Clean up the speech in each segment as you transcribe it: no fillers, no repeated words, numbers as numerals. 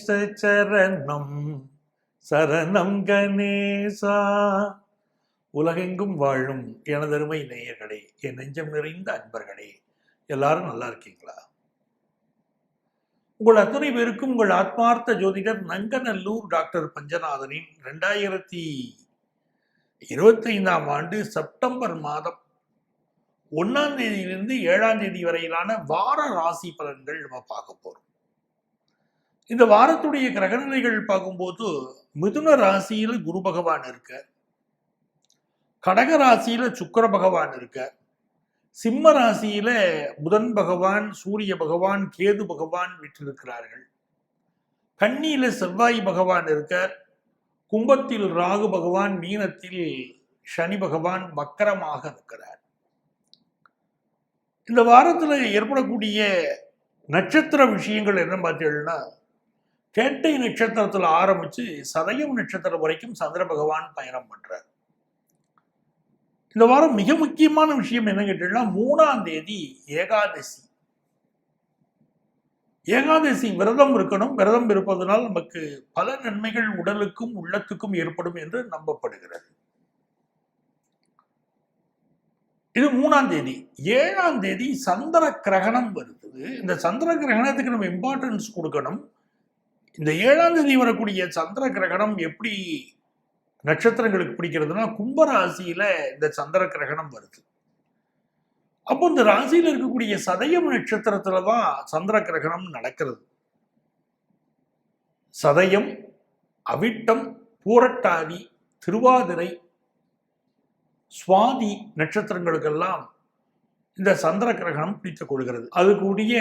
சரணம் சரணம் கணேசா. உலகெங்கும் வாழும் எனதருமை நேயர்களே, என் நெஞ்சம் நிறைந்த அன்பர்களே, எல்லாரும் நல்லா இருக்கீங்களா? உங்கள் அத்தனை பேருக்கும் உங்கள் ஆத்மார்த்த ஜோதிடர் நங்கநல்லூர் டாக்டர் பஞ்சநாதனின் 2025ஆம் ஆண்டு செப்டம்பர் மாதம் 1ஆம் தேதியிலிருந்து 7ஆம் தேதி வரையிலான வார ராசி பலன்கள் நம்ம பார்க்க போறோம். இந்த வாரத்துடைய கிரகநிலைகள் பார்க்கும்போது மிதுன ராசியில குரு பகவான் இருக்க, கடக ராசியில சுக்கிர பகவான் இருக்க, சிம்ம ராசியில புதன் பகவான், சூரிய பகவான், கேது பகவான் விட்டிருக்கிறார்கள். கன்னியில செவ்வாய் பகவான் இருக்கார், கும்பத்தில் ராகு பகவான், மீனத்தில் சனி பகவான் வக்கரமாக இருக்கிறார். இந்த வாரத்தில் ஏற்படக்கூடிய நட்சத்திர விஷயங்கள் என்ன பார்த்தீங்கன்னா, கேட்டை நட்சத்திரத்தில் ஆரம்பிச்சு சதயம் நட்சத்திரம் வரைக்கும் சந்திர பகவான் பயணம் பண்றார். இந்த வாரம் மிக முக்கியமான விஷயம் என்ன கேட்டீங்கன்னா, 3ஆம் தேதி ஏகாதசி. ஏகாதசி விரதம் இருக்கணும். விரதம் இருப்பதனால் நமக்கு பல நன்மைகள் உடலுக்கும் உள்ளத்துக்கும் ஏற்படும் என்று நம்பப்படுகிறது. இது 3ஆம் தேதி. 7ஆம் தேதி சந்திர கிரகணம் வருது. இந்த சந்திர கிரகணத்துக்கு நம்ம இம்பார்ட்டன்ஸ் கொடுக்கணும். இந்த 7ஆம் தேதி வரக்கூடிய சந்திர கிரகணம் எப்படி நட்சத்திரங்களுக்கு பிடிக்கிறதுனா, கும்பராசியில இந்த சந்திர கிரகணம் வருது. அப்போ இந்த ராசியில இருக்கக்கூடிய சதயம் நட்சத்திரத்துலதான் சந்திர கிரகணம் நடக்கிறது. சதயம், அவிட்டம், பூரட்டாதி, திருவாதிரை, சுவாதி நட்சத்திரங்களுக்கெல்லாம் இந்த சந்திர கிரகணம் பிடித்துக் கொள்கிறது. அதுக்குரிய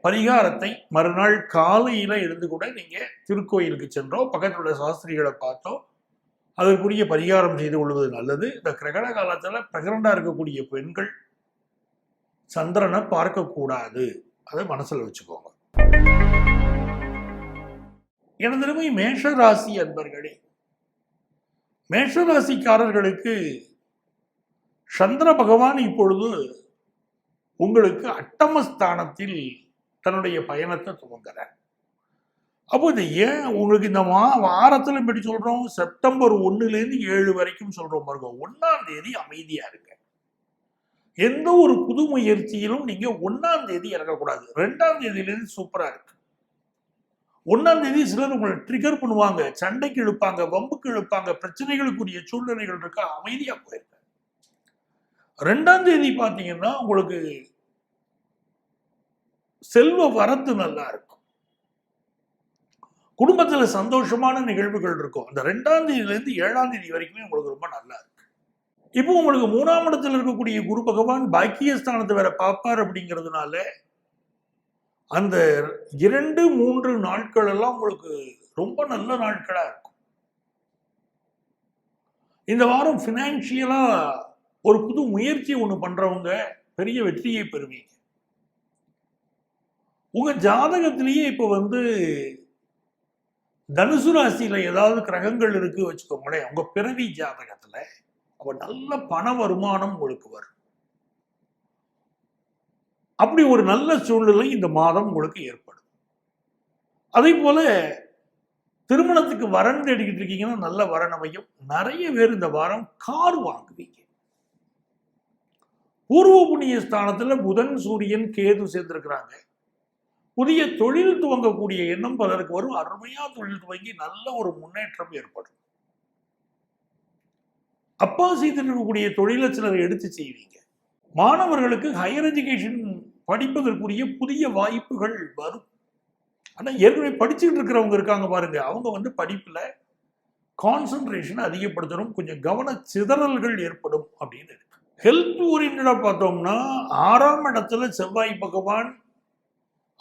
பரிகாரத்தை மறுநாள் காலையில எழுந்து கூட நீங்க திருக்கோயிலுக்கு சென்றோ பக்கத்தில் உள்ள சாஸ்திரிகளை பார்த்தோ அதற்குரிய பரிகாரம் செய்து கொள்வது நல்லது. இந்த கிரகண காலத்துல பிரெக்னண்டா இருக்கக்கூடிய பெண்கள் சந்திரனை பார்க்கக்கூடாது, அதை மனசுல வச்சுக்கோங்க. எனது மேஷராசி அன்பர்களே, மேஷராசிக்காரர்களுக்கு சந்திர பகவான் இப்பொழுது உங்களுக்கு அட்டமஸ்தானத்தில் தன்னுடைய பயணத்தை துவங்குறார். அப்போ இது ஏன் உங்களுக்கு இந்த வாரத்தில் எப்படி சொல்றோம், செப்டம்பர் 1லேருந்து 7 வரைக்கும் சொல்றோம் பாருங்க. 1ஆம் தேதி அமைதியா இருங்க. எந்த ஒரு புது முயற்சியிலும் நீங்க 1ஆம் தேதி இறங்கக்கூடாது. 2ஆம் தேதியிலேருந்து சூப்பரா இருக்கு. 1ஆம் தேதி சிலர் உங்களை ட்ரிகர் பண்ணுவாங்க, சண்டைக்கு இழுப்பாங்க, வம்புக்கு இழுப்பாங்க, பிரச்சனைகளுக்குரிய சூழ்நிலைகள் இருக்க, அமைதியா போயிருங்க. 2ஆம் தேதி பார்த்தீங்கன்னா உங்களுக்கு செல்வ வரத்து நல்லா இருக்கும். குடும்பத்துல சந்தோஷமான நிகழ்வுகள் இருக்கும். அந்த 2ஆம் தேதியிலிருந்து 7ஆம் தேதி வரைக்குமே உங்களுக்கு ரொம்ப நல்லா இருக்கு. இப்போ உங்களுக்கு 3ஆம் இடத்துல இருக்கக்கூடிய குரு பகவான் பாக்கியஸ்தானத்தை வேற பார்ப்பார். அப்படிங்கிறதுனால அந்த 2-3 நாட்கள் எல்லாம் உங்களுக்கு ரொம்ப நல்ல நாட்களா இருக்கும். இந்த வாரம் பினான்சியலா ஒரு புது முயற்சி ஒண்ணு பண்றவங்க பெரிய வெற்றியை பெறுவீங்க. உங்க ஜாதகத்திலேயே இப்ப தனுசு ராசியில ஏதாவது கிரகங்கள் இருக்கு வச்சுக்கோங்களேன், உங்க பிறவி ஜாதகத்துல அப்ப நல்ல பண வருமானம் உங்களுக்கு வரும். அப்படி ஒரு நல்ல சூழ்நிலை இந்த மாதம் உங்களுக்கு ஏற்படும். அதே போல திருமணத்துக்கு வரன் தேடிக்கிட்டு இருக்கீங்கன்னா நல்ல வரன் அமையும். நிறைய பேர் இந்த வாரம் கார் வாங்குவீங்க. பூர்வ புண்ணிய ஸ்தானத்துல புதன், சூரியன், கேது சேர்ந்திருக்கிறாங்க. புதிய தொழில் துவங்கக்கூடிய எண்ணம் பலருக்கு வரும். அருமையா தொழில் துவங்கி நல்ல ஒரு முன்னேற்றம் ஏற்படும். அப்பா செய்திருக்கக்கூடிய தொழிலை சிலர் எடுத்து செய்வீங்க. மாணவர்களுக்கு ஹையர் எஜுகேஷன் படிப்பதற்குரிய புதிய வாய்ப்புகள் வரும். ஆனா ஏற்கனவே படிச்சுட்டு இருக்கிறவங்க இருக்காங்க பாருங்க, அவங்க படிப்புல கான்சன்ட்ரேஷன் அதிகப்படுத்தணும், கொஞ்சம் கவன சிதறல்கள் ஏற்படும் அப்படின்னு இருக்கு. ஹெல்த் ஓரியன்டா பார்த்தோம்னா 6ஆம் இடத்துல செவ்வாய் பகவான்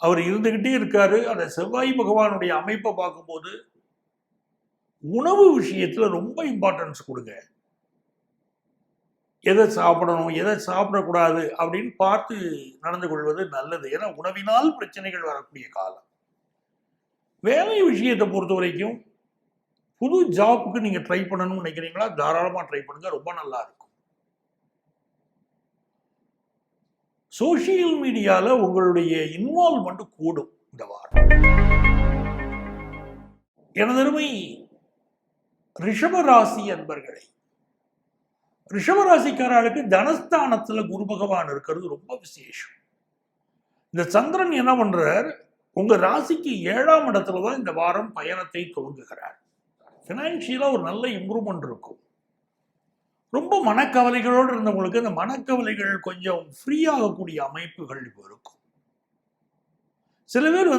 அவர் இருந்துகிட்டே இருக்காரு. அந்த செவ்வாய் பகவானுடைய அமைப்பை பார்க்கும்போது உணவு விஷயத்துல ரொம்ப இம்பார்ட்டன்ஸ் கொடுங்க. எதை சாப்பிடணும், எதை சாப்பிடக்கூடாது அப்படின்னு பார்த்து நடந்து கொள்வது நல்லது. ஏன்னா உணவினால் பிரச்சனைகள் வரக்கூடிய காலம். வேலை விஷயத்தை பொறுத்த வரைக்கும் புது ஜாப்புக்கு நீங்க ட்ரை பண்ணணும்னு நினைக்கிறீங்களா, தாராளமா ட்ரை பண்ணுங்க, ரொம்ப நல்லா இருக்கும். சோசியல் மீடியால உங்களுடைய இன்வால்வ்மெண்ட் கூடும் இந்த வாரம். எனதருமை ரிஷபராசி அன்பர்களே, ரிஷபராசிக்காரர்களுக்கு தனஸ்தானத்துல குரு பகவான் இருக்கிறது ரொம்ப விசேஷம். இந்த சந்திரன் என்ன பண்றார், உங்க ராசிக்கு 7ஆம் இடத்துலதான் இந்த வாரம் பயணத்தை துவங்குகிறார். பினான்சியலா ஒரு நல்ல இம்ப்ரூவ்மெண்ட் இருக்கும். ரொம்ப மனக்கவலைகளோடு இருந்தவங்களுக்கு அந்த மனக்கவலைகள் கொஞ்சம் ஃப்ரீ ஆகக்கூடிய அமைப்புகள் இப்போ இருக்கும். சில பேர்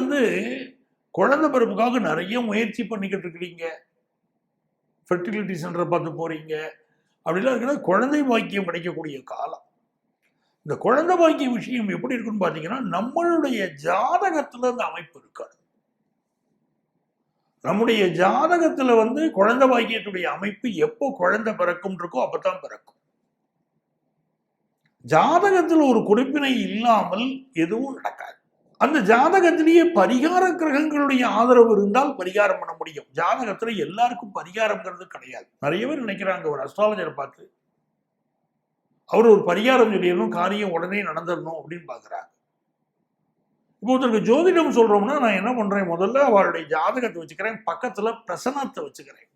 குழந்தை பிறப்புக்காக நிறைய முயற்சி பண்ணிக்கிட்டு இருக்கிறீங்க, ஃபெர்டிலிட்டி சென்டரை பார்த்து போறீங்க, அப்படிலாம் இருக்கிறது குழந்தை பாக்கியம் கிடைக்கக்கூடிய காலம். இந்த குழந்தை பாக்கிய விஷயம் எப்படி இருக்குன்னு பார்த்தீங்கன்னா, நம்மளுடைய ஜாதகத்துல அந்த அமைப்பு இருக்காது. நம்முடைய ஜாதகத்துல குழந்தை பாக்கியத்துடைய அமைப்பு எப்போ குழந்தை பிறக்கும் இருக்கோ அப்பதான் பிறக்கும். ஜாதகத்துல ஒரு குறிப்பினை இல்லாமல் எதுவும் நடக்காது. அந்த ஜாதகத்திலேயே பரிகார கிரகங்களுடைய ஆதரவு இருந்தால் பரிகாரம் பண்ண முடியும். ஜாதகத்துல எல்லாருக்கும் பரிகாரம்ங்கிறது கிடையாது. நிறைய பேர் நினைக்கிறாங்க, ஒரு அஸ்ட்ராலஜரை பார்த்து அவர் ஒரு பரிகாரம் சொல்லிடணும், காரியம் உடனே நடந்துடணும் அப்படின்னு பாக்குறாங்க. இப்போ ஒருத்தருக்கு ஜோதிடம் சொல்றோம்னா நான் என்ன பண்றேன், முதல்ல அவளுடைய ஜாதகத்தை வச்சுக்கிறேன், பக்கத்துல பிரசன்னத்தை வச்சுக்கிறேன்.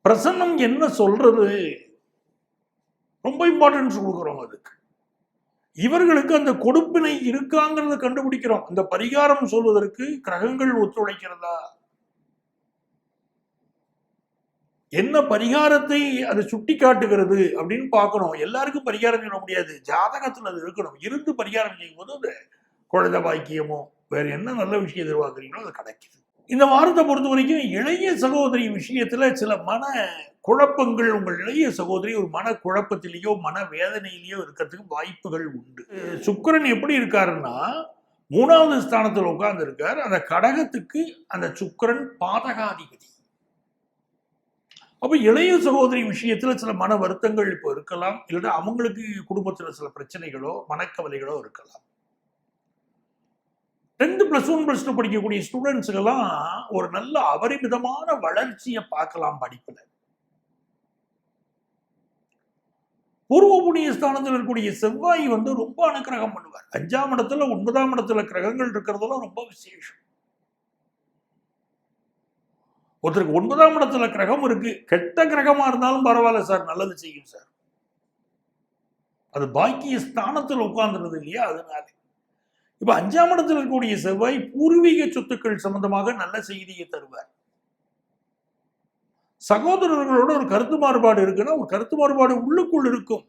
பிரசன்னம் என்ன சொல்றது ரொம்ப இம்பார்ட்டன்ஸ் கொடுக்குறோம் அதுக்கு. இவர்களுக்கு அந்த கொடுப்பினை இருக்காங்கிறத கண்டுபிடிக்கிறோம். அந்த பரிகாரம் சொல்வதற்கு கிரகங்கள் ஒத்துழைக்கிறதா, என்ன பரிகாரத்தை அது சுட்டி காட்டுகிறது அப்படின்னு பார்க்கணும். எல்லாருக்கும் பரிகாரம் சொல்ல முடியாது, ஜாதகத்துல அது இருக்கணும். இருந்து பரிகாரம் செய்யும் போது அது குழந்தை பாக்கியமோ வேற என்ன நல்ல விஷயம் எதிர்பார்க்குறீங்களோ அது கிடைக்குது. இந்த வாரத்தை பொறுத்த வரைக்கும் இளைய சகோதரி விஷயத்துல சில மன குழப்பங்கள், உங்கள் இளைய சகோதரி ஒரு மன குழப்பத்திலேயோ மன வேதனையிலேயோ இருக்கிறதுக்கு வாய்ப்புகள் உண்டு. சுக்கிரன் எப்படி இருக்காருன்னா 3வது ஸ்தானத்தில் உட்கார்ந்து இருக்கார். அந்த கடகத்துக்கு அந்த சுக்கிரன் பாதகாதிபதி. அப்ப இளைய சகோதரி விஷயத்துல சில மன வருத்தங்கள் இப்போ இருக்கலாம், இல்லைன்னா அவங்களுக்கு குடும்பத்துல சில பிரச்சனைகளோ மனக்கவலைகளோ இருக்கலாம். 10th +1 +2 படிக்கக்கூடிய ஸ்டூடெண்ட்ஸுக்கெல்லாம் ஒரு நல்ல அபரிமிதமான வளர்ச்சியை பார்க்கலாம் படிப்புல. பூர்வ புண்ணிய ஸ்தானத்தில் இருக்கக்கூடிய செவ்வாய் ரொம்ப அனுக்கிரகம் பண்ணுவார். 5ஆம் இடத்துல 9ஆம் இடத்துல கிரகங்கள் இருக்கிறதெல்லாம் ரொம்ப விசேஷம். ஒருத்தருக்கு 9ஆம் இடத்துல கிரகம் இருக்கு, கெட்ட கிரகமா இருந்தாலும் பரவாயில்ல சார், நல்லது செய்யும் சார். அது பாக்கிய ஸ்தானத்தில் உட்கார்ந்துருது இல்லையா, அதனால. இப்ப 5ஆம் இடத்துல இருக்கக்கூடிய செவ்வாய் பூர்வீக சொத்துக்கள் சம்பந்தமாக நல்ல செய்தியை தருவார். சகோதரர்களோட ஒரு கருத்து மாறுபாடு இருக்குன்னா ஒரு கருத்து மாறுபாடு உள்ளுக்குள் இருக்கும்,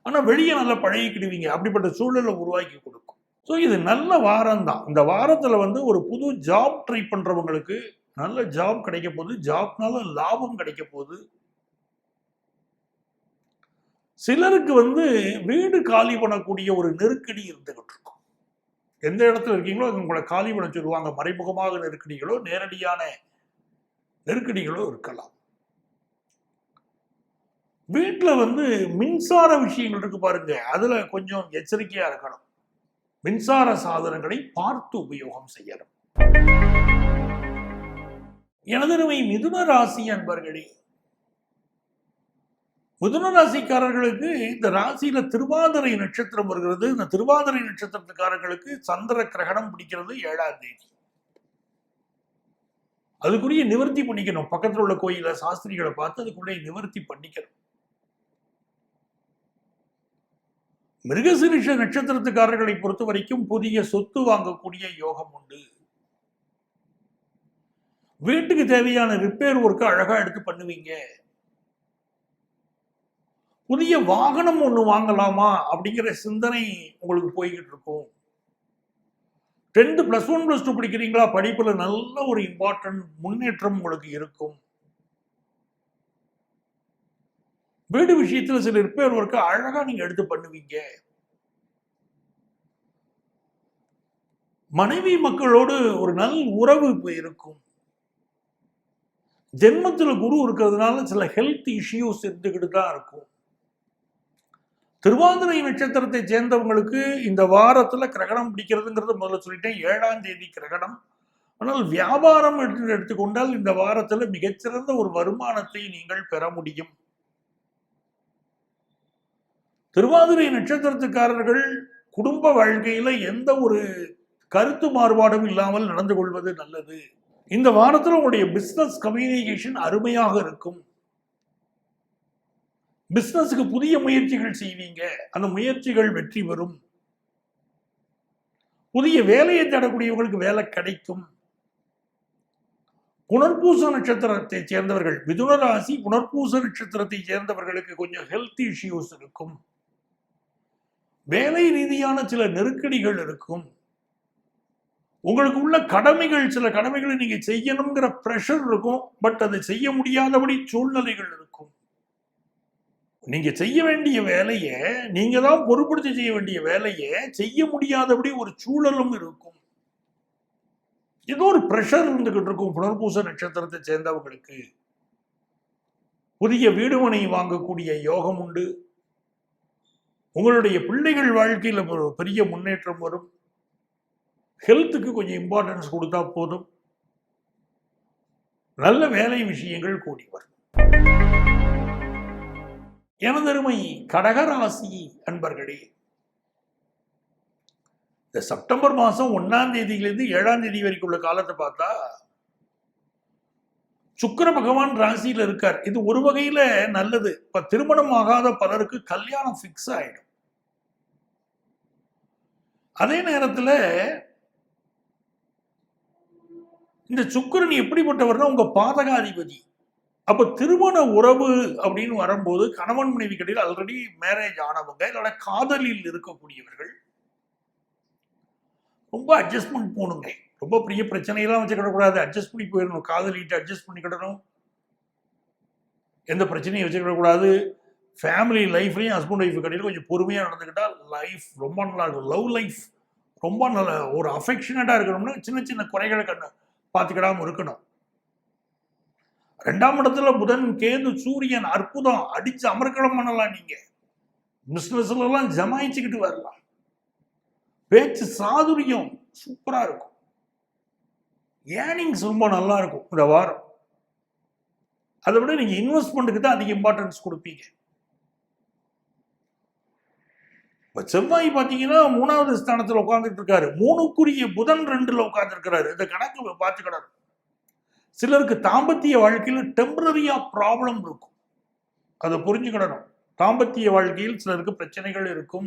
ஆனா வெளியே நல்லா பழகிக்கிடுவீங்க. அப்படிப்பட்ட சூழலை உருவாக்கி கொடுக்கும். ஸோ இது நல்ல வாரம் தான். இந்த வாரத்துல ஒரு புது ஜாப் ட்ரை பண்றவங்களுக்கு நல்ல ஜாப் கிடைக்க போகுது, ஜாப்னால லாபம் கிடைக்க போகுது. சிலருக்கு வீடு காலி பண்ணக்கூடிய ஒரு நெருக்கடி இருந்துகிட்டு இருக்கும். எந்த இடத்துல இருக்கீங்களோ உங்களை காலி பண்ண சொல்லுவாங்க. மறைமுகமாக நெருக்கடிகளோ நேரடியான நெருக்கடிகளோ இருக்கலாம். வீட்டுல மின்சார விஷயங்கள் இருக்கு பாருங்க, அதுல கொஞ்சம் எச்சரிக்கையா இருக்கணும். மின்சார சாதனங்களை பார்த்து உபயோகம் செய்யணும். எனதருமை மிதுன ராசி அன்பர்களே, மிதுன ராசிக்காரர்களுக்கு இந்த ராசியில திருவாதிரை நட்சத்திரம் வருகிறது. இந்த திருவாதிரை நட்சத்திரத்துக்காரர்களுக்கு சந்திர கிரகணம் பிடிக்கிறது 7ஆம் தேதி. அதுக்குரிய நிவர்த்தி பண்ணிக்கணும். பக்கத்தில் உள்ள கோயில சாஸ்திரிகளை பார்த்து அதுக்குள்ளே நிவர்த்தி பண்ணிக்கணும். மிருகசீரிஷ நட்சத்திரத்துக்காரர்களை பொறுத்த வரைக்கும் புதிய சொத்து வாங்கக்கூடிய யோகம் உண்டு. வீட்டுக்கு தேவையான ரிப்பேர் ஒர்க்கு அழகா எடுத்து பண்ணுவீங்க. புதிய வாகனம் ஒண்ணு வாங்கலாமா அப்படிங்கிற சிந்தனை உங்களுக்கு போய்கிட்டு இருக்கும். 10th +1 +2 படிக்கிறீங்களா, படிப்புல நல்ல ஒரு இம்பார்ட்டன்ட் முன்னேற்றம் உங்களுக்கு இருக்கும். வீடு விஷயத்துல சில ரிப்பேர் ஒர்க்கு அழகா நீங்க எடுத்து பண்ணுவீங்க. மனைவி மக்களோடு ஒரு நல்ல உறவு இருக்கும். ஜென்மத்துல குரு இருக்கிறதுனால சில ஹெல்த் இஷ்யூஸ் இருந்துகிட்டு தான் இருக்கும். திருவாதிரை நட்சத்திரத்தை சேர்ந்தவங்களுக்கு இந்த வாரத்துல கிரகணம் பிடிக்கிறதுங்கிறது முதல்ல சொல்லிட்டேன். 7ஆம் தேதி கிரகணம். ஆனால் வியாபாரம் என்று எடுத்துக்கொண்டால் இந்த வாரத்துல மிகச்சிறந்த ஒரு வருமானத்தை நீங்கள் பெற முடியும். திருவாதிரை நட்சத்திரத்துக்காரர்கள் குடும்ப வாழ்க்கையில எந்த ஒரு கருத்து மாறுபாடும் இல்லாமல் நடந்து கொள்வது நல்லது. இந்த வாரத்தில் உங்களுடைய பிசினஸ் கம்யூனிகேஷன் அருமையாக இருக்கும். பிசினஸுக்கு புதிய முயற்சிகள் செய்வீங்க, அந்த முயற்சிகள் வெற்றி பெறும். புதிய வேலையை தேடக்கூடியவங்களுக்கு வேலை கிடைக்கும். புனர்பூச நட்சத்திரத்தை சேர்ந்தவர்கள், மிதுன ராசி புனர்பூச நட்சத்திரத்தை சேர்ந்தவர்களுக்கு கொஞ்சம் ஹெல்த் இஷ்யூஸ் இருக்கும். வேலை ரீதியான சில நெருக்கடிகள் இருக்கும். உங்களுக்கு உள்ள கடமைகள், சில கடமைகளை நீங்க செய்யணுங்கிற பிரஷர் இருக்கும். பட் அதை செய்ய முடியாதபடி சூழ்நிலைகள் இருக்கும். நீங்க செய்ய வேண்டிய வேலையை, நீங்க தான் பொறுப்படுத்தி செய்ய வேண்டிய வேலையை செய்ய முடியாதபடி ஒரு சூழலும் இருக்கும். ஏதோ ஒரு பிரஷர் இருந்துகிட்டு இருக்கும். புனர்பூச நட்சத்திரத்தை சேர்ந்தவங்களுக்கு புதிய வீடுமனை வாங்கக்கூடிய யோகம் உண்டு. உங்களுடைய பிள்ளைகள் வாழ்க்கையில் ஒரு பெரிய முன்னேற்றம் வரும். ஹெல்த்துக்கு கொஞ்சம் இம்பார்ட்டன்ஸ் கொடுத்தா போதும். நல்ல வேலை விஷயங்கள் கூடி வரும். எனதருமை கடகராசி அன்பர்களே, இந்த செப்டம்பர் மாசம் 1ஆம் தேதியிலிருந்து 7ஆம் தேதி வரைக்கும் உள்ள காலத்தை பார்த்தா சுக்கிர பகவான் ராசியில இருக்கார். இது ஒரு வகையில நல்லது. இப்ப திருமணம் ஆகாத பலருக்கு கல்யாணம் பிக்ஸ் ஆயிடும். அதே நேரத்துல இந்த சுக்கிரன் எப்படிப்பட்டவர்னா உங்க பாதகாதிபதி. அப்ப திருமண உறவு அப்படின்னு வரும்போது கணவன் மனைவி கிடையாது, ஆல்ரெடி மேரேஜ் ஆனவங்க, இல்ல காதலில் இருக்கக்கூடியவர்கள் ரொம்ப அட்ஜஸ்ட்மெண்ட் போகணுங்க. ரொம்ப பெரிய பிரச்சனையெல்லாம் வச்சுக்கிடக்கூடாது. அட்ஜஸ்ட் பண்ணி போயிடணும். காதலிட்டு அட்ஜஸ்ட் பண்ணிக்கிடணும். எந்த பிரச்சனையும் வச்சுக்கிடக்கூடாது. ஃபேமிலி லைஃப்லையும் ஹஸ்பண்ட் ஒய்ஃப் கிடையாது கொஞ்சம் பொறுமையாக நடந்துக்கிட்டா லைஃப் ரொம்ப நல்லா இருக்கும். லவ் லைஃப் ரொம்ப நல்ல ஒரு அஃபெக்ஷனேட்டாக இருக்கணும்னா சின்ன சின்ன குறைகளை பார்த்துக்கிடாமல் இருக்கணும். 2ஆம் இடத்துல புதன், கேது, சூரியன் அற்புதம். அடிச்சு அமர்க்களம் பண்ணலாம். நீங்க பிசினஸ்ல எல்லாம் ஜமாயிச்சுக்கிட்டு வரலாம். பேச்சு சாதுரியம் சூப்பரா இருக்கும். ஏர்னிங்ஸ் ரொம்ப நல்லா இருக்கும் இந்த வாரம். அதை விட நீங்க இன்வெஸ்ட்மெண்ட்டுக்கு தான் அதிக இம்பார்ட்டன்ஸ் கொடுப்பீங்க. செவ்வாய் பாத்தீங்கன்னா 3வது ஸ்தானத்துல உட்கார்ந்துட்டு இருக்காரு. 3க்குரிய புதன் 2ல உட்கார்ந்து இருக்கிறாரு. இந்த கணக்கு பார்த்துக்கிடணும். சிலருக்கு தாம்பத்திய வாழ்க்கையில் டெம்பரரியா ப்ராப்ளம் இருக்கும். அதை புரிஞ்சுக்கிடணும். தாம்பத்திய வாழ்க்கையில் சிலருக்கு பிரச்சனைகள் இருக்கும்.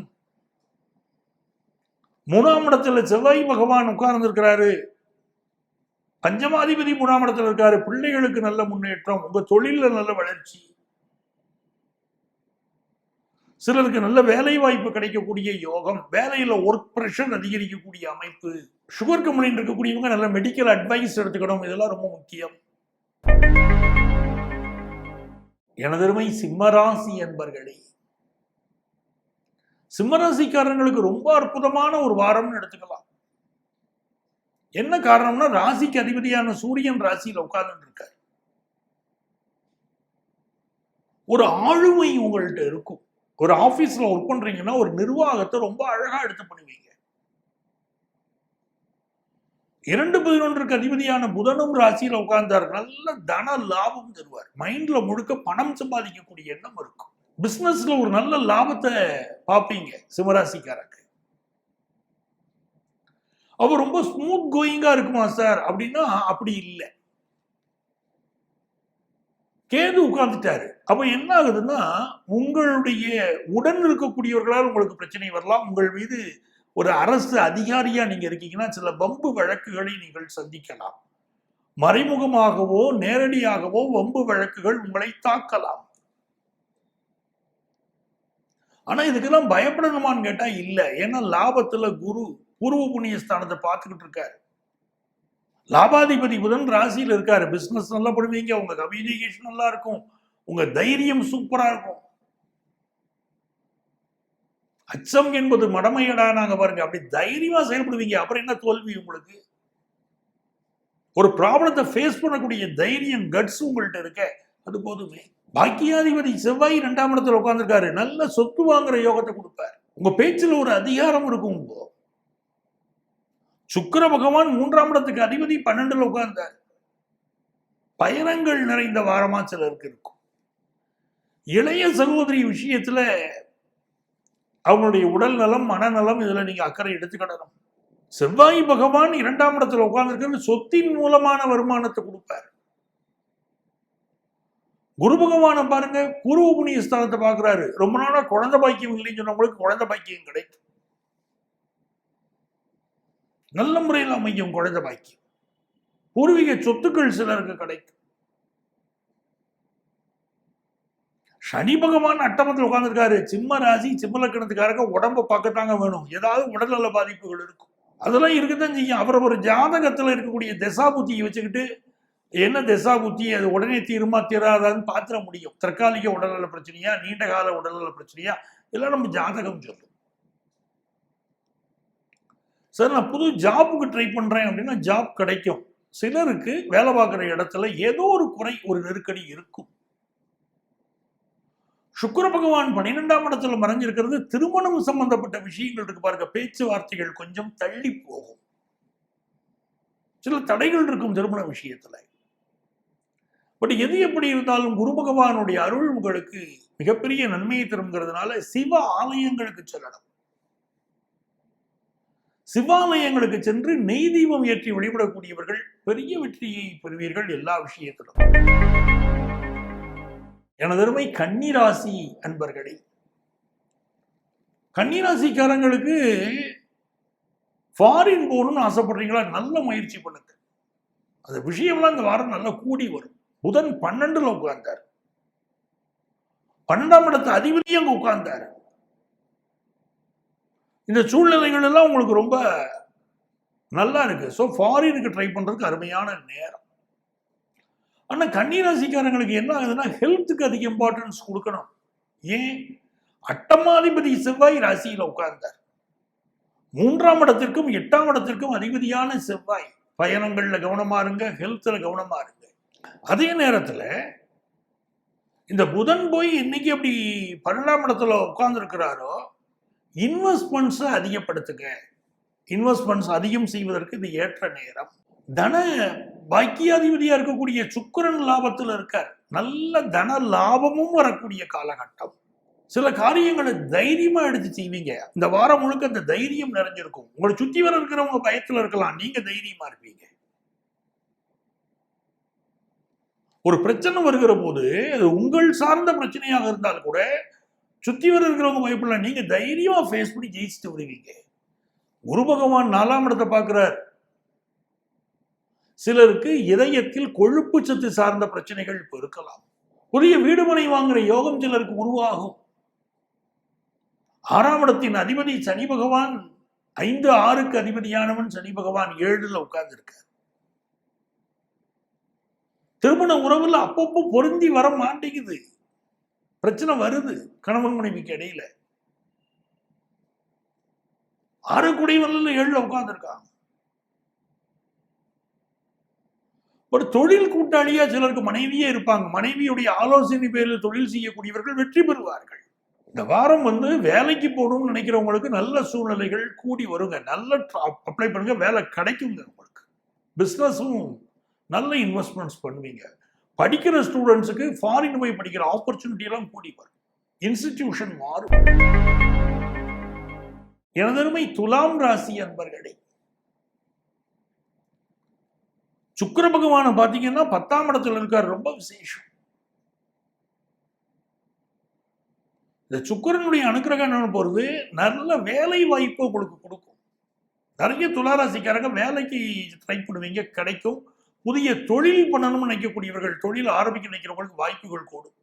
3ஆம் இடத்துல செவ்வாய் பகவான் உட்கார்ந்து இருக்கிறாரு. பஞ்சமாதிபதி 3ஆம் இடத்துல இருக்காரு. பிள்ளைகளுக்கு நல்ல முன்னேற்றம், உங்க தொழில நல்ல வளர்ச்சி, சிலருக்கு நல்ல வேலை வாய்ப்பு கிடைக்கக்கூடிய யோகம், வேலையில ஒர்க் பிரஷர் அதிகரிக்கக்கூடிய அமைப்பு, சுகர் கம்பெனியில் இருக்கக்கூடியவங்க நல்ல மெடிக்கல் அட்வைஸ் எடுத்துக்கணும். இதெல்லாம் ரொம்ப முக்கியம். எனதருமை சிம்மராசி என்பர்களே, சிம்மராசிக்காரங்களுக்கு ரொம்ப அற்புதமான ஒரு வாரம்னு எடுத்துக்கலாம். என்ன காரணம்னா ராசிக்கு அதிபதியான சூரியன் ராசியில் உட்கார்ந்து இருக்கார். ஒரு ஆளுமை உங்கள்கிட்ட இருக்கும். ஒரு ஆபீஸ்ல ஒர்க் பண்றீங்கன்னா ஒரு நிர்வாகத்தை ரொம்ப அழகா எடுத்து பண்ணுவீங்க. 2-11க்கு அதிபதியான புதனும் ராசியில உட்கார்ந்தார். நல்ல தன லாபம் தருவார். மைண்ட்ல முழுக்க பணம் சம்பாதிக்கக்கூடிய எண்ணம் இருக்கும். பிசினஸ்ல ஒரு நல்ல லாபத்தை பார்ப்பீங்க சிம்மராசிக்காரங்க. அப்ப ரொம்ப ஸ்மூத் கோயிங்கா இருக்குமா சார் அப்படின்னா அப்படி இல்லை. கேது உட்கார்ந்துட்டாரு. அப்ப என்ன ஆகுதுன்னா உங்களுடைய உடன் இருக்கக்கூடியவர்களால் உங்களுக்கு பிரச்சனை வரலாம். உங்கள் மீது ஒரு அரசு அதிகாரியா நீங்க இருக்கீங்கன்னா சில வம்பு வழக்குகளை நீங்கள் சந்திக்கலாம். மறைமுகமாகவோ நேரடியாகவோ வம்பு வழக்குகள் உங்களை தாக்கலாம். ஆனா இதுக்கெல்லாம் பயப்படணுமான்னு கேட்டா இல்ல. ஏன்னா லாபத்துல குரு பூர்வ புண்ணிய ஸ்தானத்தை பார்த்துக்கிட்டு இருக்காரு. லாபாதிபதி புதன் ராசியில் இருக்காரு. பிசினஸ் நல்லா பண்ணுவீங்க. உங்க கம்யூனிகேஷன் நல்லா இருக்கும். உங்க தைரியம் சூப்பரா இருக்கும். அச்சம் என்பது மடமையடா நாங்க பாருங்க. அப்படி தைரியமா செயல்படுவீங்க. அப்புறம் என்ன தோல்வி உங்களுக்கு? ஒரு ப்ராப்ளத்தை ஃபேஸ் பண்ணக்கூடிய தைரியம், கட்ஸ் உங்கள்கிட்ட இருக்க, அது போதுமே. பாக்கியாதிபதி செவ்வாய் 2ஆம் இடத்துல உட்கார்ந்துருக்காரு. நல்ல சொத்து வாங்குற யோகத்தை கொடுப்பார். உங்க பேச்சுல ஒரு அதிகாரம் இருக்கும். சுக்கிர பகவான் 3ஆம் இடத்துக்கு அதிபதி 12ல உட்கார்ந்தார். பயணங்கள் நிறைந்த வாரமா சிலருக்கு இருக்கும். இளைய சகோதரி விஷயத்துல அவங்களுடைய உடல் நலம், மனநலம், இதுல நீங்க அக்கறை எடுத்துக்கிடணும். செவ்வாய் பகவான் 2ஆம் இடத்துல உட்கார்ந்துருக்கிறது சொத்தின் மூலமான வருமானத்தை கொடுப்பார். குரு பகவானை பாருங்க, பூர்வ புண்ணிய ஸ்தானத்தை பார்க்கிறாரு. ரொம்ப நாளா குழந்தை பாக்கியம் இல்லைன்னு சொன்னவங்களுக்கு குழந்தை பாக்கியம் கிடைக்கும். நல்ல முறையில் அமையும் குழந்தை பாக்கியம். பூர்வீக சொத்துக்கள் சிலருக்கு கிடைக்கும். சனி பகவான் அட்டமத்தில் உட்கார்ந்துருக்காரு. சிம்ம ராசி சிம்ம லக்கணத்துக்காரங்க உடம்ப பார்க்கத்தாங்க வேணும். ஏதாவது உடல்நல பாதிப்புகள் இருக்கும், அதெல்லாம் இருக்குதான் செய்யும். அவர் ஒரு ஜாதகத்துல இருக்கக்கூடிய தசா புத்தியை வச்சுக்கிட்டு என்ன தசா புத்தி அது உடனே தீருமா தீராதான்னு பாத்திர முடியும். தற்காலிக உடல்நல பிரச்சனையா, நீண்ட கால உடல்நல பிரச்சனையா, இதெல்லாம் நம்ம ஜாதகம் சொல்லும். சார் நான் புது ஜாப்புக்கு ட்ரை பண்றேன் அப்படின்னா ஜாப் கிடைக்கும். சிலருக்கு வேலை பார்க்குற இடத்துல ஏதோ ஒரு குறை, ஒரு நெருக்கடி இருக்கும். சுக்கிர பகவான் 12ஆம் இடத்துல மறைஞ்சிருக்கிறது. திருமணம் சம்பந்தப்பட்ட விஷயங்கள் இருக்கு பாருங்க, பேச்சுவார்த்தைகள் கொஞ்சம் தள்ளி போகும். சில தடைகள் இருக்கும் திருமண விஷயத்துல. பட் எது எப்படி இருந்தாலும் குரு பகவானுடைய அருள் உங்களுக்கு மிகப்பெரிய நன்மையை தருங்கிறதுனால சிவ ஆலயங்களுக்கு செல்லணும். சிவாலயங்களுக்கு சென்று நெய் தீபம் ஏற்றி வழிபடக்கூடியவர்கள் பெரிய வெற்றியை பெறுவீர்கள் எல்லா விஷயத்திலும். எனதருமை கன்னிராசி அன்பர்களே, கன்னிராசிக்காரங்களுக்கு ஃபாரின் போகணும்னு ஆசைப்படுறீங்களா? நல்ல முயற்சி பண்ணுங்க. அந்த விஷயம்லாம் இந்த வாரம் நல்லா கூடி வரும். புதன் 12ல உட்கார்ந்தார். 12ஆம் இடத்து அதிபதி அங்க உட்கார்ந்தார். இந்த சூழ்நிலைகள் எல்லாம் உங்களுக்கு ரொம்ப நல்லா இருக்கு. ஸோ ஃபாரினுக்கு ட்ரை பண்றதுக்கு அருமையான நேரம். ஆனா கன்னிராசிக்காரங்களுக்கு என்ன ஆகுதுன்னா, ஹெல்த்துக்கு அதிக இம்பார்ட்டன்ஸ் கொடுக்கணும். ஏன்? அட்டமாதிபதி செவ்வாய் ராசியில உட்கார்ந்தார். 3ஆம் இடத்திற்கும் 8ஆம் இடத்திற்கும் அதிபதியான செவ்வாய். பயணங்கள்ல கவனமா இருங்க, ஹெல்த்ல கவனமா இருங்க. அதே நேரத்துல இந்த புதன் போய் இன்னைக்கு அப்படி 12ஆம் இடத்துல உட்கார்ந்து இருக்கிறாரோ, இன்வெஸ்ட்மெண்ட்ஸ் அதிகப்படுத்துங்க. இன்வெஸ்ட்மெண்ட்ஸ் அதிகம் செய்வதற்கு இது ஏற்ற நேரம். தன பாக்கியாதிபதியா இருக்கக்கூடிய சுக்கிரன் லாபத்தில் இருக்கார். நல்ல தன லாபமும் வரக்கூடிய காலகட்டம். சில காரியங்களை தைரியமா எடுத்து செய்வீங்க. இந்த வாரம் முழுக்க அந்த தைரியம் நிறைஞ்சிருக்கும். உங்களை சுத்தி வர இருக்கிறவங்க பயத்துல இருக்கலாம், நீங்க தைரியமா இருப்பீங்க. ஒரு பிரச்சனை வருகிற போது அது உங்கள் சார்ந்த பிரச்சனையாக இருந்தால் கூட சுத்தி வர இருக்கிறவங்க பயப்படலாம், நீங்க தைரியமா ஃபேஸ் பண்ணி ஜெயிச்சுட்டு வருவீங்க. குரு பகவான் 4ஆம் இடத்தை பார்க்கிறார். சிலருக்கு இதயத்தில் கொழுப்பு சத்து சார்ந்த பிரச்சனைகள் இப்போ இருக்கலாம். புதிய வீடு மனை வாங்குற யோகம் சிலருக்கு உருவாகும். 6ஆம் இடத்தின் அதிபதி சனி பகவான், 5, 6க்கு அதிபதியானவன் சனி பகவான் 7ல உட்கார்ந்து இருக்கார். திருமண உறவுல அப்பப்போ பொருந்தி வர மாட்டேங்குது, பிரச்சனை வருது கணவன் மனைவிக்கு இடையில. 6 குடைவல்ல 7ல உட்கார்ந்து இருக்காங்க. ஒரு தொழில் கூட்டாளியா சிலருக்கு மனைவியே இருப்பாங்க. மனைவியுடைய ஆலோசனை பேரில் தொழில் செய்யக்கூடியவர்கள் வெற்றி பெறுவார்கள். இந்த வாரம் வேலைக்கு போகணும்னு நினைக்கிறவங்களுக்கு நல்ல சூழ்நிலைகள் கூடி வருங்க. நல்ல அப்ளை பண்ணுங்க, வேலை கிடைக்குங்க உங்களுக்கு. பிசினஸும் நல்ல இன்வெஸ்ட்மெண்ட்ஸ் பண்ணுவீங்க. படிக்கிற ஸ்டூடெண்ட்ஸுக்கு ஃபாரின் போய் படிக்கிற ஆப்பர்ச்சுனிட்டி எல்லாம் கூடி வரும். இன்ஸ்டிடியூஷன் மாறும். எனதருமை துலாம் ராசி அன்பர்களே, சுக்கிர பகவானை பாத்தீங்கன்னா 10ஆம் இடத்துல இருக்கார். ரொம்ப விசேஷம். இந்த சுக்கிரனுடைய அனுக்கிரகம் என்ன போறது, நல்ல வேலை வாய்ப்பு உங்களுக்கு கொடுக்கும். நிறைய துளாராசிக்காரங்க வேலைக்கு ட்ரை பண்ணுவீங்க, கிடைக்கும். புதிய தொழில் பண்ணணும்னு நினைக்கக்கூடியவர்கள், தொழில் ஆரம்பிக்க நினைக்கிறவங்களுக்கு வாய்ப்புகள் கூடும்.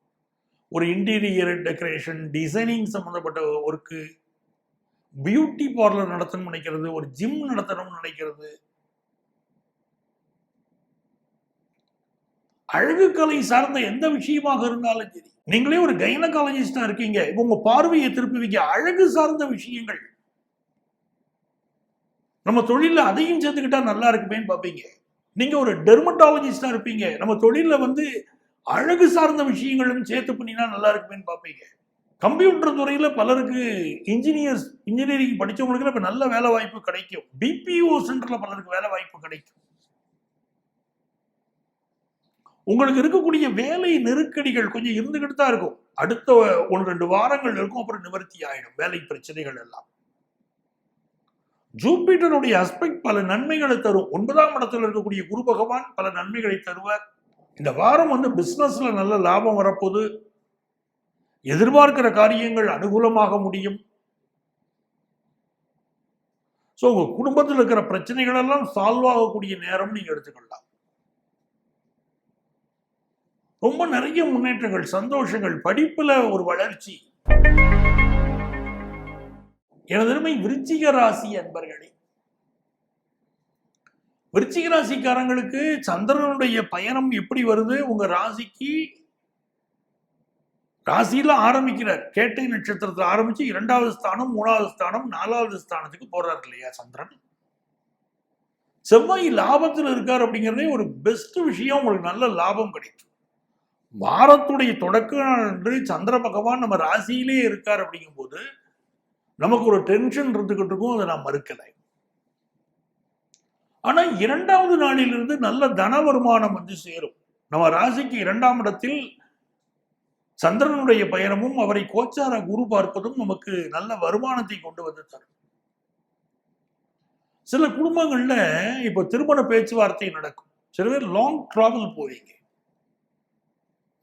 ஒரு இன்டீரியர் டெக்கரேஷன், டிசைனிங் சம்பந்தப்பட்ட ஒர்க்கு, பியூட்டி பார்லர் நடத்தணும்னு நினைக்கிறது, ஒரு ஜிம் நடத்தணும்னு நினைக்கிறது, அழகு கலை சார்ந்த எந்த விஷயமாக இருந்தாலும் சரி. நீங்களே ஒரு கைனகாலஜிஸ்டா இருக்கீங்க, உங்க பார்வையை திருப்புவீங்க. அழகு சார்ந்த விஷயங்கள் நம்ம தொழில அதையும் சேர்த்துக்கிட்டா நல்லா இருக்குமேன்னு பார்ப்பீங்க. நீங்க ஒரு டெர்மட்டாலஜிஸ்டா இருப்பீங்க, நம்ம தொழில அழகு சார்ந்த விஷயங்களும் சேர்த்து பண்ணினா நல்லா இருக்குமேன்னு பார்ப்பீங்க. கம்ப்யூட்டர் துறையில பலருக்கு இன்ஜினியரிங் படிச்சவங்களுக்கு இப்ப நல்ல வேலை வாய்ப்பு கிடைக்கும். பிபிஓ சென்டர்ல பலருக்கு வேலை வாய்ப்பு கிடைக்கும். உங்களுக்கு இருக்கக்கூடிய வேலை நெருக்கடிகள் கொஞ்சம் இருந்துகிட்டு தான் இருக்கும். அடுத்த 1-2 வாரங்கள் இருக்கும், அப்புறம் நிவர்த்தி ஆயிடும் வேலை பிரச்சனைகள் எல்லாம். ஜூபிட்டருடைய அஸ்பெக்ட் பல நன்மைகளை தரும். 9ஆம் இடத்துல இருக்கக்கூடிய குரு பகவான் பல நன்மைகளை தருவார். இந்த வாரம் பிசினஸ்ல நல்ல லாபம் வரப்போது. எதிர்பார்க்கிற காரியங்கள் அனுகூலமாக முடியும். ஸோ உங்க குடும்பத்தில் இருக்கிற பிரச்சனைகள் எல்லாம் சால்வ் ஆகக்கூடிய நேரம் நீங்க எடுத்துக்கொள்ளலாம். ரொம்ப நிறைய முன்னேற்றங்கள், சந்தோஷங்கள், படிப்புல ஒரு வளர்ச்சி. எனதருமை விருச்சிக ராசி அன்பர்களே, விருச்சிக ராசிக்காரங்களுக்கு சந்திரனுடைய பயணம் எப்படி வருது? உங்க ராசிக்கு ராசியில ஆரம்பிக்கிறார். கேட்டை நட்சத்திரத்தில் ஆரம்பிச்சு 2வது ஸ்தானம், 3வது ஸ்தானம், 4வது ஸ்தானத்துக்கு போறாரு இல்லையா சந்திரன். செவ்வாய் லாபத்தில் இருக்கார் அப்படிங்கிறதே ஒரு பெஸ்ட் விஷயம். உங்களுக்கு நல்ல லாபம் கிடைக்கும். வாரத்துடைய தொடக்கம் என்று சந்திர பகவான் நம்ம ராசியிலே இருக்கார் அப்படிங்கும் போது நமக்கு ஒரு டென்ஷன் இருந்துகிட்டு இருக்கும். அதை நான் மறுக்கலை. ஆனா 2வது நாளிலிருந்து நல்ல தன வருமானம் சேரும். நம்ம ராசிக்கு 2ஆம் இடத்தில் சந்திரனுடைய பயணமும் அவரை கோச்சார குரு பார்ப்பதும் நமக்கு நல்ல வருமானத்தை கொண்டு வந்து தரும். சில குடும்பங்கள்ல இப்ப திருமண பேச்சுவார்த்தை நடக்கும். சில பேர் லாங் டிராவல் போவீங்க.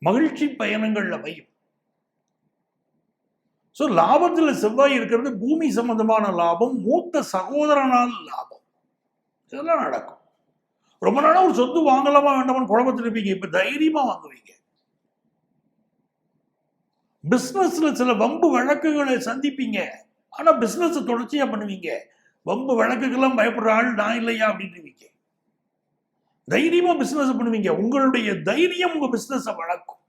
மகிழ்ச்சி பயணங்கள் அமையும். ஸோ லாபத்தில் செவ்வாய் இருக்கிறது பூமி சம்பந்தமான லாபம், மூத்த சகோதரனால் லாபம், இதெல்லாம் நடக்கும். ரொம்ப நாளா ஒரு சொத்து வாங்கலாமா வேண்டாமான்னு குழப்பத்தில் இருப்பீங்க. இப்ப தைரியமா வாங்குவீங்க. பிசினஸ்ல சில வம்பு வழக்குகளை சந்திப்பீங்க. ஆனா பிசினஸ் தொடர்ச்சியா பண்ணுவீங்க. வம்பு வழக்குக்கெல்லாம் பயப்படுற ஆள் நான் இல்லையா அப்படின்னுவீங்க. தைரியமா பிசினஸ் பண்ணுவீங்க. உங்களுடைய தைரியம் உங்க பிசினஸ் வளர்க்கும்.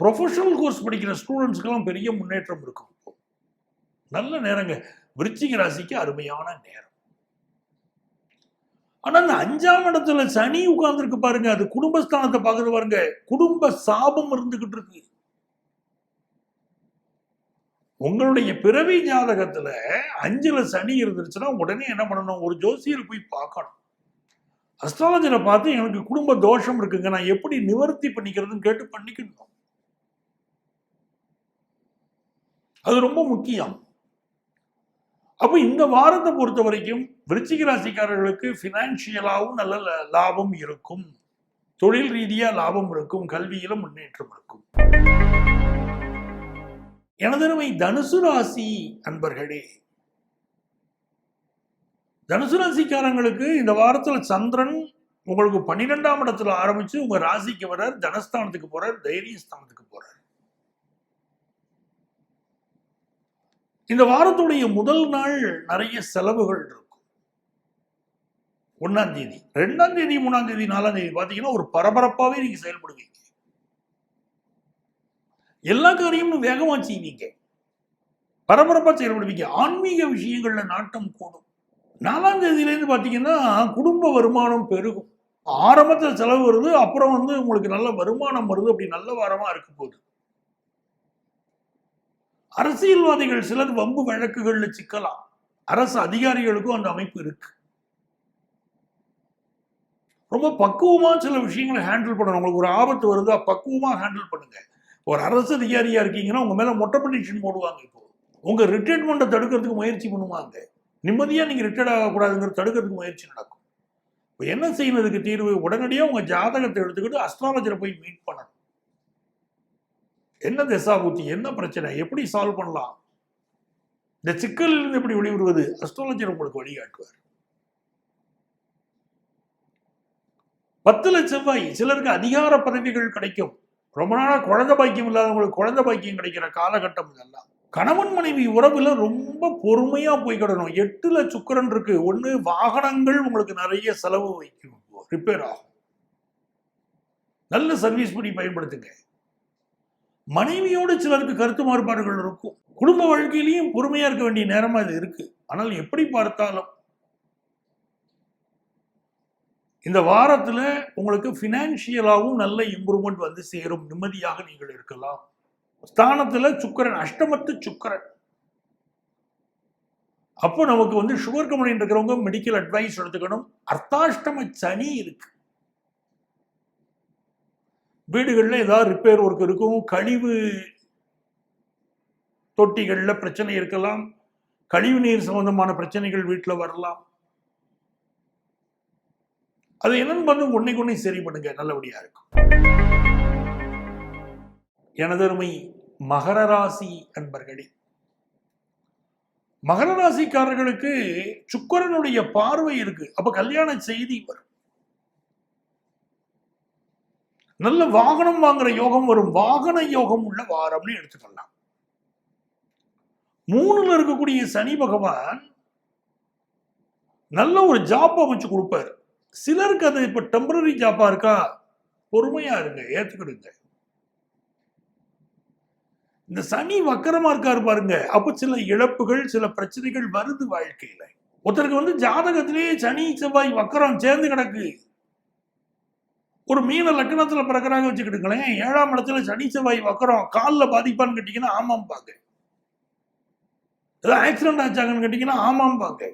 ப்ரொஃபஷனல் கோர்ஸ் படிக்கிற ஸ்டூடெண்ட்ஸ்க்கெல்லாம் பெரிய முன்னேற்றம் இருக்கும். நல்ல நேரங்க. விருச்சிக ராசிக்கு அருமையான நேரம். ஆனா அந்த 5ஆம் இடத்துல சனி உட்கார்ந்துருக்கு பாருங்க. அது குடும்பஸ்தானத்தை பார்க்கறது பாருங்க. குடும்ப சாபம் இருந்துகிட்டு இருக்கு. உங்களுடைய பிறவி ஜாதகத்துல 5ல சனி இருந்துருச்சுன்னா உடனே என்ன பண்ணணும்? ஒரு ஜோசியர் போய் பார்க்கணும். அஸ்ட்ராலஜரை பார்த்து எனக்கு குடும்ப தோஷம் இருக்குங்க, நான் எப்படி நிவர்த்தி பண்ணிக்கிறதுன்னு கேட்டு பண்ணிக்கணும். அது ரொம்ப முக்கியம். அப்ப இந்த வாரத்தை பொறுத்த வரைக்கும் விருச்சிக ராசிக்காரர்களுக்கு பினான்சியலாவும் நல்ல லாபம் இருக்கும். தொழில் ரீதியா லாபம் இருக்கும். கல்வியில முன்னேற்றம் இருக்கும். எனதருமை தனுசு ராசி அன்பர்களே, தனுசு ராசிக்காரங்களுக்கு இந்த வாரத்துல சந்திரன் உங்களுக்கு 12ஆம் இடத்துல ஆரம்பிச்சு உங்க ராசிக்கு வர்றார், தனஸ்தானத்துக்கு போறார், தைரியஸ்தானத்துக்கு போறார். இந்த வாரத்துடைய முதல் நாள் நிறைய செலவுகள் இருக்கும். 1ஆம் தேதி, 2ஆம் தேதி, 3ஆம் தேதி, 4ஆம் தேதி பாத்தீங்கன்னா ஒரு பரபரப்பாவே நீங்க செயல்படுவீங்க. எல்லா காரியமும் வேகமா செய்வீங்க. பரபரப்பா செயல்படுவீங்க. ஆன்மீக விஷயங்கள்ல நாட்டம் கூடும். 4ஆம் தேதியிலேருந்து பாத்தீங்கன்னா குடும்ப வருமானம் பெருகும். ஆரம்பத்தில் செலவு வருது, அப்புறம் உங்களுக்கு நல்ல வருமானம் வருது. அப்படி நல்ல வாரமா இருக்க போகுது. அரசியல்வாதிகள் சிலர் வம்பு வழக்குகள்ல சிக்கலாம். அரசு அதிகாரிகளுக்கும் அந்த அமைப்பு இருக்கு. ரொம்ப பக்குவமா சில விஷயங்களை ஹேண்டில் பண்ணணும். உங்களுக்கு ஒரு ஆபத்து வருதா, பக்குவமா ஹேண்டில் பண்ணுங்க. ஒரு அரசு அதிகாரியா இருக்கீங்கன்னா உங்க மேல மொட்டை பெட்டிஷன் போடுவாங்க. இப்போ உங்க ரிட்டையர்மெண்ட்டை தடுக்கிறதுக்கு முயற்சி பண்ணுவாங்க. நிம்மதியா நீங்க ரிட்டையர்ட் ஆகக்கூடாதுங்கிற தடுக்கிறதுக்கு முயற்சி நடக்கும். இப்போ என்ன செய்யறதுக்கு தீர்வு? உடனடியா உங்க ஜாதகத்தை எடுத்துக்கிட்டு அஸ்ட்ராலஜரை போய் மீட் பண்ணணும். என்ன திசாபுத்தி, என்ன பிரச்சனை, எப்படி சால்வ் பண்ணலாம், இந்த சிக்கலிலிருந்து எப்படி வெளிவருவது, அஸ்ட்ராலஜர் உங்களுக்கு வழிகாட்டுவார். 10ல செவ்வாய் சிலருக்கு அதிகார பதவிகள் கிடைக்கும். ரொம்ப நாளா குழந்தை பாக்கியம் இல்லாதவங்களுக்கு குழந்தை பாக்கியம் கிடைக்கிற காலகட்டம் இதெல்லாம். கணவன் மனைவி உறவுல ரொம்ப பொறுமையா போய்கிடணும். 8ல சுக்கிரன் இருக்கு. ஒண்ணு வாகனங்கள் உங்களுக்கு நிறைய செலவு வைக்கும், ரிப்பேர் ஆகும். நல்ல சர்வீஸ் பண்ணி பயன்படுத்துங்க. மனைவியோடு சிலருக்கு கருத்து மாறுபாடுகள் இருக்கும். குடும்ப வாழ்க்கையிலையும் பொறுமையா இருக்க வேண்டிய நேரமா இது இருக்கு. ஆனால் எப்படி பார்த்தாலும் இந்த வாரத்துல உங்களுக்கு பினான்சியலாவும் நல்ல இம்ப்ரூவ்மெண்ட் சேரும். நிம்மதியாக நீங்கள் இருக்கலாம். ஸ்தானத்துல சுக்கிரன், அஷ்டமத்து சுக்கிரன். அப்போ நமக்கு சுகர் கம்பெனி இருக்கிறவங்க மெடிக்கல் அட்வைஸ் எடுத்துக்கணும். அர்த்தாஷ்டம சனி இருக்கு. வீடுகள்ல ஏதாவது ரிப்பேர் ஒர்க் இருக்கும். கழிவு தொட்டிகள்ல பிரச்சனை இருக்கலாம். கழிவு நீர் சம்பந்தமான பிரச்சனைகள் வீட்டில் வரலாம். அது என்னன்னு பார்த்து ஒன்னைக்கு சரி பண்ணுங்க, நல்லபடியா இருக்கும். எனதருமை மகர ராசி அன்பர்களே, மகர ராசிக்காரர்களுக்கு சுக்கிரனுடைய பார்வை இருக்கு. அப்ப கல்யாண செய்தி வரும். நல்ல வாகனம் வாங்குற யோகம் வரும். வாகன யோகம் உள்ள வாரம்னு எடுத்துக்கலாம். 3ல இருக்கக்கூடிய சனி பகவான் நல்ல ஒரு ஜாப் அமைச்சு கொடுப்பாரு. சிலருக்கு அது இப்ப டெம்பரரி ஜாப்பா இருக்கா, பொறுமையா இருங்க, ஏத்துக்கிடுங்க. இந்த சனி வக்கரமா இருக்காரு பாருங்க, அப்ப சில இழப்புகள், சில பிரச்சனைகள் வருது வாழ்க்கையில. ஒருத்தருக்கு வந்து ஜாதகத்திலேயே சனி செவ்வாய் வக்கரம் சேர்ந்து கிடக்கு. ஒரு மீன லக்னத்துல பிறக்கிறாங்க வச்சுக்கிட்டுங்களேன், 7ஆம் இடத்துல சனி செவ்வாய் வக்கரம், காலில் பாதிப்பான்னு கேட்டீங்கன்னா ஆமாம் பாங்க. ஏதாவது ஆக்சிடென்ட் ஆச்சாங்கன்னு கேட்டீங்கன்னா ஆமாம் பாங்க.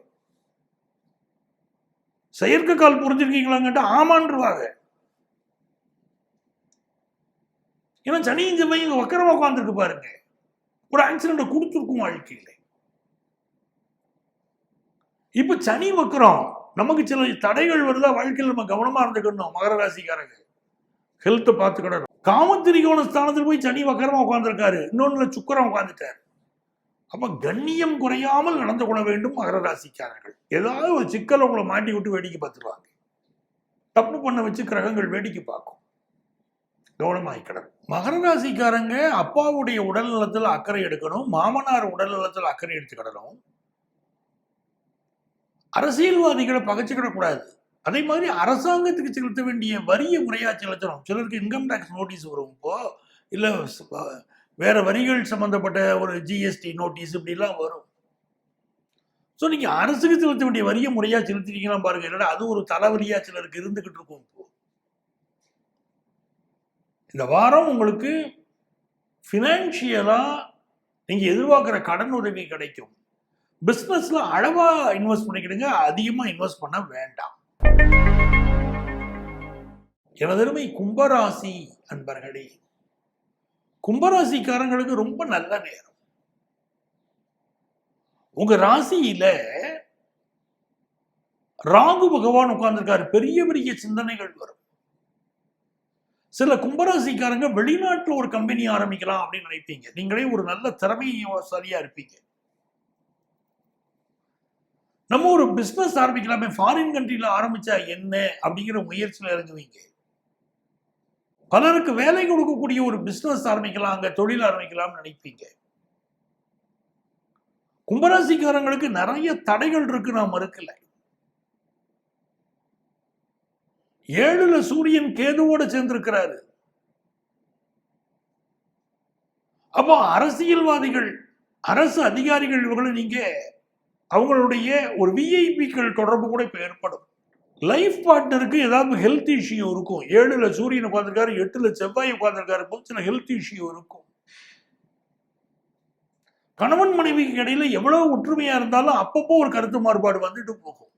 செயற்கை கால் புரிஞ்சிருக்கீங்களான்னு கேட்டா ஆமான்றுவாங்க. ஏன்னா சனியும் செவ்வாயும் வக்கரமா உட்காந்துருக்கு பாருங்க, ஒரு ஆக்சிடென்ட் கொடுத்துருக்கும் வாழ்க்கையில. இப்ப சனி வக்கரம், நமக்கு சில தடைகள் வருதா வாழ்க்கையில், நம்ம கவனமா இருந்துக்கணும். மகர ராசிக்காரங்க ஹெல்த்தை பார்த்துக்கிடணும். காமத்திரிகோண ஸ்தானத்தில் போய் சனி வக்கரமா உட்கார்ந்துருக்காரு, இன்னொன்னுல சுக்கிரன் உட்கார்ந்துட்டாரு. அப்ப கண்ணியம் குறையாமல் நடந்து கொள்ள வேண்டும் மகர ராசிக்காரர்கள். ஏதாவது ஒரு சிக்கலை உங்களை மாட்டி விட்டு வேடிக்கை பார்த்துருவாங்க. தப்பு பண்ண வச்சு கிரகங்கள் வேடிக்கை பார்க்கும், கவனமாய்க்கிடணும். மகர ராசிக்காரங்க அப்பாவுடைய உடல் நலத்தில் அக்கறை எடுக்கணும், மாமனார் உடல் நலத்தில் அக்கறை எடுத்துக்கிடணும். அரசியல்வாதிகளை பகைச்சுக்கிடக்கூடாது. அதே மாதிரி அரசாங்கத்துக்கு செலுத்த வேண்டிய வரியை முறையா செலுத்தணும். சிலருக்கு இன்கம் டேக்ஸ் நோட்டீஸ் வரும், இப்போ இல்லை வேற வரிகள் சம்பந்தப்பட்ட ஒரு ஜிஎஸ்டி நோட்டீஸ் இப்படிலாம் வரும். ஸோ நீங்க அரசுக்கு செலுத்த வேண்டிய வரியை முறையா செலுத்திட்டீங்கன்னா பாருங்க, இல்லைன்னா அது ஒரு தலைவலியா சிலருக்கு இருந்துகிட்டு இருக்கும். இப்போ இந்த வாரம் உங்களுக்கு ஃபினான்ஷியலா நீங்க எதிர்பார்க்கிற கடன் உதவி கிடைக்கும். பிசினஸ்ல அளவா இன்வெஸ்ட் பண்ணிக்கிடுங்க, அதிகமா இன்வெஸ்ட் பண்ண வேண்டாம். எனதருமை கும்பராசி அன்பர்களே, கும்பராசிக்காரங்களுக்கு ரொம்ப நல்ல நேரம். உங்க ராசியில ராகு பகவான் உட்கார்ந்துருக்காரு. பெரிய பெரிய சிந்தனைகள் வரும். சில கும்பராசிக்காரங்க வெளிநாட்டுல ஒரு கம்பெனி ஆரம்பிக்கலாம் அப்படின்னு நினைப்பீங்க. நீங்களே ஒரு நல்ல திறமைசாலியா இருப்பீங்க. நம்ம ஒரு பிசினஸ் ஆரம்பிக்கலாமே, ஃபாரின் கண்ட்ரில ஆரம்பிச்சா என்ன அப்படிங்கிற முயற்சியில் இறங்குவீங்க. பலருக்கு வேலை கொடுக்கக்கூடிய ஒரு பிசினஸ் ஆரம்பிக்கலாம், அங்க தொழில் ஆரம்பிக்கலாம்னு நினைப்பீங்க. கும்பராசிக்காரங்களுக்கு நிறைய தடைகள் இருக்கு, நான் மறுக்கல. 7ல சூரியன் கேதுவோட சேர்ந்திருக்கிறாரு. அப்போ அரசியல்வாதிகள், அரசு அதிகாரிகள், இவங்களை நீங்க அவங்களுடைய ஒரு விஐபிக்கள் தொடர்பு கூட இப்ப ஏற்படும். லைஃப் பார்ட்னருக்கு ஏதாவது ஹெல்த் இஷ்யூ இருக்கும். 7ல சூரியன் உட்கார்ந்துருக்காரு, 8ல செவ்வாய் உட்கார்ந்துருக்காரு, சில ஹெல்த் இஷ்யூ இருக்கும். கணவன் மனைவிக்கு இடையில எவ்வளவு ஒற்றுமையா இருந்தாலும் அப்பப்போ ஒரு கருத்து மாறுபாடு வந்துட்டு போகும்.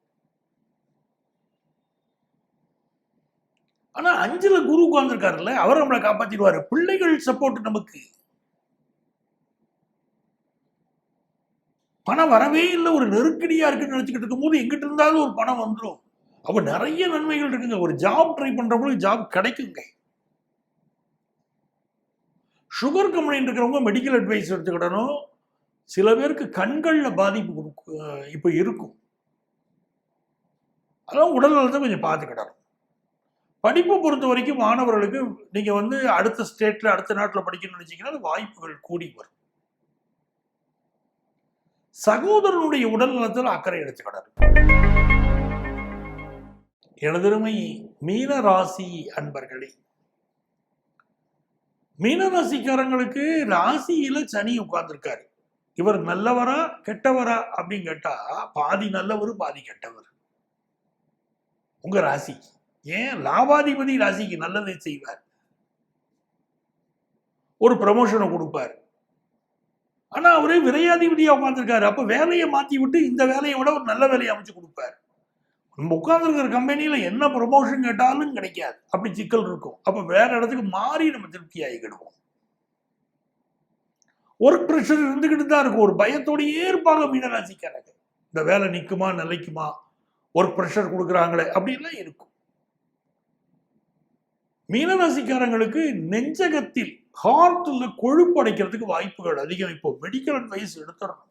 ஆனா 5ல குரு உட்கார்ந்துருக்காருல்ல, அவர் நம்மளை காப்பாத்திடுவாரு. பிள்ளைகள் சப்போர்ட் நமக்கு. பணம் வரவே இல்லை, ஒரு நெருக்கடியா இருக்குன்னு நினைச்சுக்கிட்டு இருக்கும் போது எங்கிட்ட இருந்தாலும் ஒரு பணம் வந்துடும். அப்ப நிறைய நன்மைகள் இருக்குங்க. ஒரு ஜாப் ட்ரை பண்றவங்களுக்கு ஜாப் கிடைக்குங்க. சுகர் கம்ப்ளைண்ட் இருக்கிறவங்க மெடிக்கல் அட்வைஸ் எடுத்துக்கிடணும். சில பேருக்கு கண்கள்ல பாதிப்பு இப்ப இருக்கும், அதான் உடல் நலத்தை கொஞ்சம் பார்த்துக்கிடணும். படிப்பை பொறுத்த வரைக்கும் மாணவர்களுக்கு நீங்க வந்து அடுத்த ஸ்டேட்ல அடுத்த நாட்டில் படிக்கணும்னு நினைச்சீங்கன்னா வாய்ப்புகள் கூடி வரும். சகோதரனுடைய உடல் நலத்தில் அக்கறை எடுத்துக்கிடணும். எனதருமை மீன ராசி அன்பர்களே, மீனராசிக்காரங்களுக்கு ராசியில சனி உட்கார்ந்துருக்காரு. இவர் நல்லவரா கெட்டவரா அப்படின்னு கேட்டா பாதி நல்லவர் பாதி கெட்டவர். உங்க ராசி ஏன் லாபாதிபதி ராசிக்கு நல்லதை செய்வார், ஒரு ப்ரமோஷனை கொடுப்பார். ஆனா அவரே விரையாதிபதியா உட்கார்ந்துருக்காரு. அப்ப வேலையை மாத்தி விட்டு இந்த வேலையை விட ஒரு நல்ல வேலையை அமைச்சு கொடுப்பார். நம்ம உட்கார்ந்துருக்கிற கம்பெனியில என்ன ப்ரமோஷன் கேட்டாலும் கிடைக்காது, அப்படி சிக்கல் இருக்கும். அப்ப வேற இடத்துக்கு மாறி நம்ம திருப்தி ஆகிக்கிடுவோம். ஒர்க் ப்ரெஷர் இருந்துகிட்டு தான் இருக்கும். ஒரு பயத்தோடயே இருப்பாங்க மீனராசிக்காரங்க. இந்த வேலை நிற்குமா நிலைக்குமா, ஒர்க் ப்ரெஷர் கொடுக்குறாங்களே அப்படின்லாம் இருக்கும். மீனராசிக்காரங்களுக்கு நெஞ்சகத்தில் ஹார்ட்ல கொழுப்பு அடைக்கிறதுக்கு வாய்ப்புகள் அதிகம். இப்போ மெடிக்கல் அட்வைஸ் எடுத்துறோம்.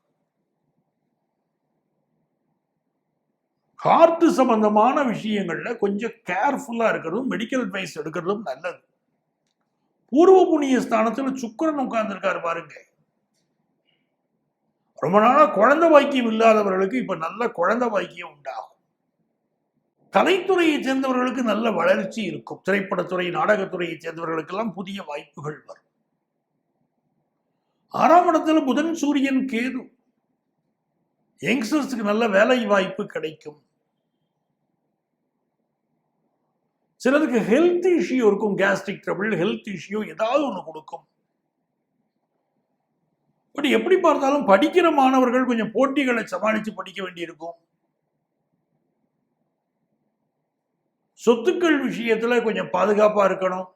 ஹார்ட் சம்பந்தமான விஷயங்கள்ல கொஞ்சம் கேர்ஃபுல்லா இருக்கிறதும் மெடிக்கல் அட்வைஸ் எடுக்கிறதும் நல்லது. பூர்வ புண்ணிய ஸ்தானத்துல சுக்கிரன் உட்கார்ந்துருக்காரு பாருங்க. ரொம்ப நாளா குழந்தை வாக்கியம் இல்லாதவர்களுக்கு இப்ப நல்ல குழந்தை வாக்கியம் உண்டாகும். கலைத்துறையை சேர்ந்தவர்களுக்கு நல்ல வளர்ச்சி இருக்கும். திரைப்படத்துறை, நாடகத்துறையை சேர்ந்தவர்களுக்கெல்லாம் புதிய வாய்ப்புகள் வரும். 6ஆம் இடத்துல புதன், சூரியன், கேது. யங்ஸ்டர்ஸ்க்கு நல்ல வேலை வாய்ப்பு கிடைக்கும். சிலருக்கு ஹெல்த் இஷ்யூ இருக்கும். கேஸ்ட்ரிக் ட்ரபிள், ஹெல்த் இஷ்யூ ஏதாவது ஒன்று கொடுக்கும். பட் எப்படி பார்த்தாலும் படிக்கிற மாணவர்கள் கொஞ்சம் போட்டிகளை சமாளித்து படிக்க வேண்டியிருக்கும். சொத்துக்கள் விஷயத்துல கொஞ்சம் பாதுகாப்பா இருக்கணும்.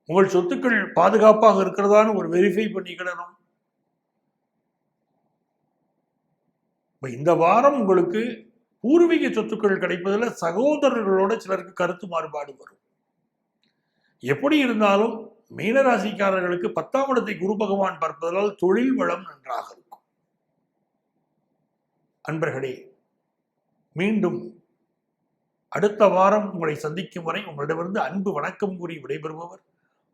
உங்கள் சொத்துக்கள் பாதுகாப்பாக இருக்கிறதான்னு ஒரு வெரிஃபை பண்ணிக்கிடணும். இந்த வாரம் உங்களுக்கு பூர்வீக சொத்துக்கள் கிடைப்பதில் சகோதரர்களோட சிலருக்கு கருத்து மாறுபாடு வரும். எப்படி இருந்தாலும் மீனராசிக்காரர்களுக்கு 10ஆம் இடத்தை குரு பகவான் பார்ப்பதால் தொழில் வளம் நன்றாக இருக்கும். அன்பர்களே, மீண்டும் அடுத்த வாரம் உங்களை சந்திக்கும் வரை உங்களிடமிருந்து அன்பு வணக்கம் கூறி விடைபெறுபவர்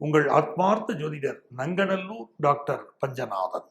உங்கள் ஆத்மார்த்த ஜோதிடர் நங்கநல்லூர் டாக்டர் பஞ்சநாதன்.